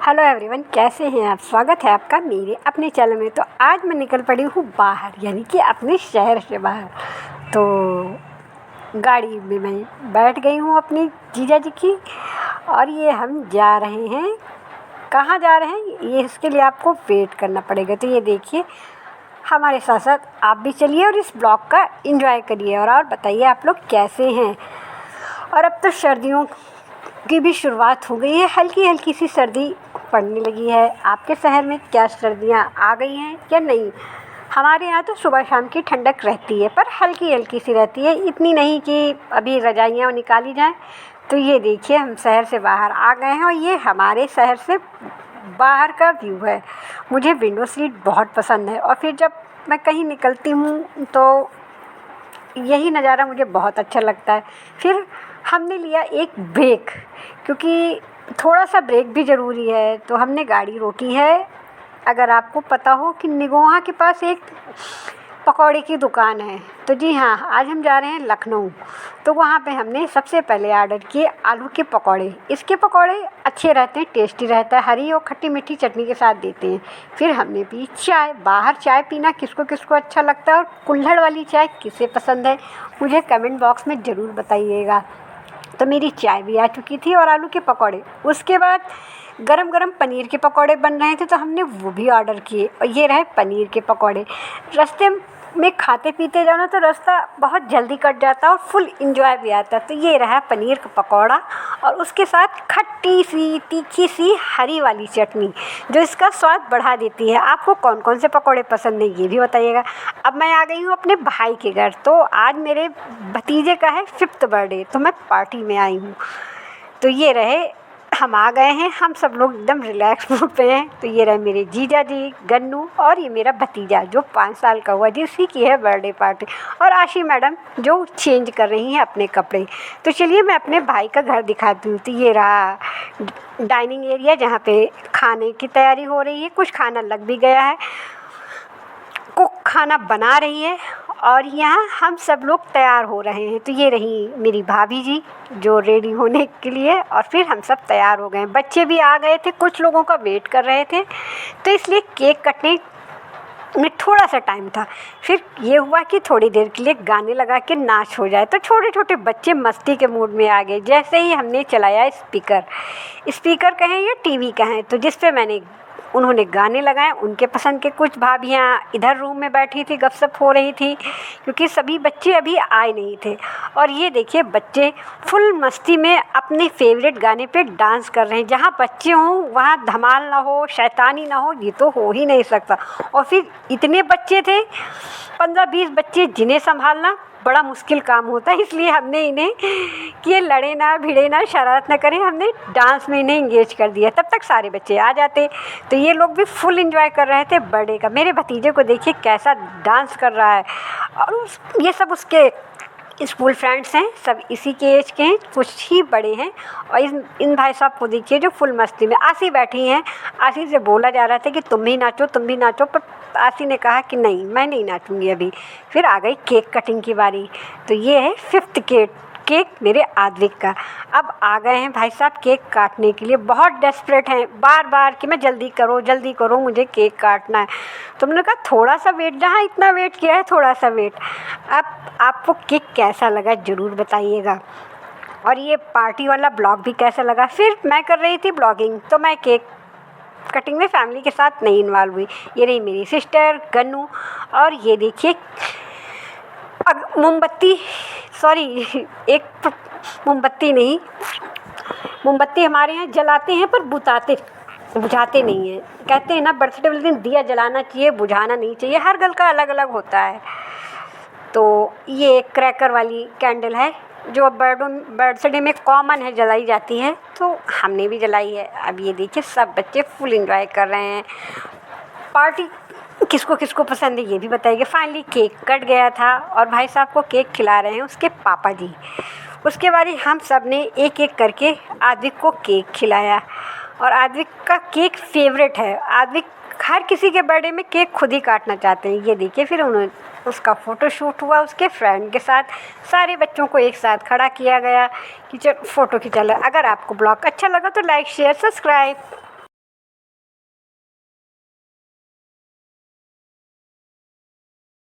Hello everyone, कैसे हैं आप। स्वागत है आपका मेरे अपने चैनल में। तो आज मैं निकल पड़ी हूँ बाहर, यानी कि अपने शहर से बाहर। तो गाड़ी में मैं बैठ गई हूँ अपनी जीजा जी की, और ये हम जा रहे हैं। कहाँ जा रहे हैं ये इसके लिए आपको वेट करना पड़ेगा। तो ये देखिए, हमारे साथ साथ आप भी चलिए और इस ब्लॉग का एंजॉय करिए। और बताइए आप लोग कैसे हैं। और अब तो सर्दियों की भी शुरुआत हो गई है, हल्की हल्की सी सर्दी पड़ने लगी है। आपके शहर में क्या सर्दियाँ आ गई हैं या नहीं। हमारे यहाँ तो सुबह शाम की ठंडक रहती है, पर हल्की हल्की सी रहती है, इतनी नहीं कि अभी रजाइयाँ निकाली जाएं। तो ये देखिए, हम शहर से बाहर आ गए हैं और ये हमारे शहर से बाहर का व्यू है। मुझे विंडो सीट बहुत पसंद है, और फिर जब मैं कहीं निकलती हूँ तो यही नज़ारा मुझे बहुत अच्छा लगता है। फिर हमने लिया एक ब्रेक, क्योंकि थोड़ा सा ब्रेक भी ज़रूरी है। तो हमने गाड़ी रोकी है। अगर आपको पता हो कि निगोहा के पास एक पकौड़े की दुकान है, तो जी हाँ, आज हम जा रहे हैं लखनऊ। तो वहाँ पे हमने सबसे पहले आर्डर किए आलू के पकौड़े। इसके पकौड़े अच्छे रहते हैं, टेस्टी रहता है, हरी और खट्टी मीठी चटनी के साथ देते हैं। फिर हमने पी चाय। बाहर चाय पीना किसको किसको अच्छा लगता है, और कुल्हड़ वाली चाय किसे पसंद है, मुझे कमेंट बॉक्स में ज़रूर बताइएगा। तो मेरी चाय भी आ चुकी थी और आलू के पकौड़े। उसके बाद गरम गरम पनीर के पकौड़े बन रहे थे, तो हमने वो भी ऑर्डर किए, और ये रहे पनीर के पकौड़े। रास्ते में खाते पीते जाना तो रास्ता बहुत जल्दी कट जाता है और फुल इंजॉय भी आता है। तो ये रहा पनीर का पकौड़ा, और उसके साथ खट्टी सी तीखी सी हरी वाली चटनी, जो इसका स्वाद बढ़ा देती है। आपको कौन कौन से पकौड़े पसंद है ये भी बताइएगा। अब मैं आ गई हूँ अपने भाई के घर। तो आज मेरे भतीजे का है 5th बर्थडे, तो मैं पार्टी में आई हूँ। तो ये रहे, हम आ गए हैं, हम सब लोग एकदम रिलैक्स मूड पे हैं। तो ये रहे मेरे जीजा जी गन्नू, और ये मेरा भतीजा जो 5 साल का हुआ, जिसकी की है बर्थडे पार्टी, और आशी मैडम जो चेंज कर रही हैं अपने कपड़े। तो चलिए मैं अपने भाई का घर दिखाती हूँ। तो ये रहा डाइनिंग एरिया, जहाँ पे खाने की तैयारी हो रही है। कुछ खाना लग भी गया है, कुक खाना बना रही है, और यहाँ हम सब लोग तैयार हो रहे हैं। तो ये रही मेरी भाभी जी जो रेडी होने के लिए, और फिर हम सब तैयार हो गए। बच्चे भी आ गए थे, कुछ लोगों का वेट कर रहे थे, तो इसलिए केक कटने में थोड़ा सा टाइम था। फिर ये हुआ कि थोड़ी देर के लिए गाने लगा के नाच हो जाए। तो छोटे छोटे बच्चे मस्ती के मूड में आ गए। जैसे ही हमने चलाया स्पीकर कहें या टीवी कहें, तो जिस पे उन्होंने गाने लगाए, उनके पसंद के। कुछ भाभियाँ इधर रूम में बैठी थी, गपशप हो रही थी, क्योंकि सभी बच्चे अभी आए नहीं थे। और ये देखिए, बच्चे फुल मस्ती में अपने फेवरेट गाने पे डांस कर रहे हैं। जहाँ बच्चे हों वहाँ धमाल ना हो, शैतानी ना हो, ये तो हो ही नहीं सकता। और फिर इतने बच्चे थे, 15-20 बच्चे, जिन्हें संभालना बड़ा मुश्किल काम होता है। इसलिए हमने इन्हें कि ये लड़े ना, भिड़े ना, शरारत ना करें, हमने डांस में इन्हें इंगेज कर दिया। तब तक सारे बच्चे आ जाते। तो ये लोग भी फुल एंजॉय कर रहे थे बर्थडे का। मेरे भतीजे को देखिए कैसा डांस कर रहा है। और ये सब उसके स्कूल फ्रेंड्स हैं, सब इसी के एज के हैं, कुछ ही बड़े हैं। और इन भाई साहब को देखिए जो फुल मस्ती में। आशी बैठी हैं, आशी से बोला जा रहा था कि तुम भी नाचो, तुम भी नाचो, पर आशी ने कहा कि नहीं, मैं नहीं नाचूंगी अभी। फिर आ गई केक कटिंग की बारी। तो ये है 5th केक मेरे आद्विक का। अब आ गए हैं भाई साहब केक काटने के लिए। बहुत डेस्परेट हैं, बार बार कि मैं जल्दी करो, मुझे केक काटना है। तो मैंने कहा थोड़ा सा वेट, जहाँ इतना वेट किया है थोड़ा सा वेट। अब आपको केक कैसा लगा ज़रूर बताइएगा, और ये पार्टी वाला ब्लॉग भी कैसा लगा। फिर मैं कर रही थी ब्लॉगिंग, तो मैं केक कटिंग में फैमिली के साथ नहीं इन्वॉल्व हुई। ये रही मेरी सिस्टर गन्नू, और ये देखिए मोमबत्ती, सॉरी, एक मोमबत्ती नहीं, मोमबत्ती हमारे यहाँ जलाते हैं पर बुझाते नहीं हैं। कहते हैं ना, बर्थडे वाले दिन दिया जलाना चाहिए, बुझाना नहीं चाहिए। हर घर का अलग अलग होता है। तो ये क्रैकर वाली कैंडल है, जो बर्थडे में कॉमन है, जलाई जाती है, तो हमने भी जलाई है। अब ये देखिए सब बच्चे फुल एंजॉय कर रहे हैं। पार्टी किसको किसको पसंद है ये भी बताइए। फाइनली केक कट गया था, और भाई साहब को केक खिला रहे हैं उसके पापा जी। उसके बाद हम सब ने एक एक करके आद्विक को केक खिलाया, और आद्विक का केक फेवरेट है। आद्विक हर किसी के बर्थडे में केक खुद ही काटना चाहते हैं। ये देखिए, फिर उन्होंने उसका फ़ोटोशूट हुआ उसके फ्रेंड के साथ। सारे बच्चों को एक साथ खड़ा किया गया कि चलो फ़ोटो खिंचा लो। अगर आपको ब्लॉग अच्छा लगा तो लाइक, शेयर, सब्सक्राइब।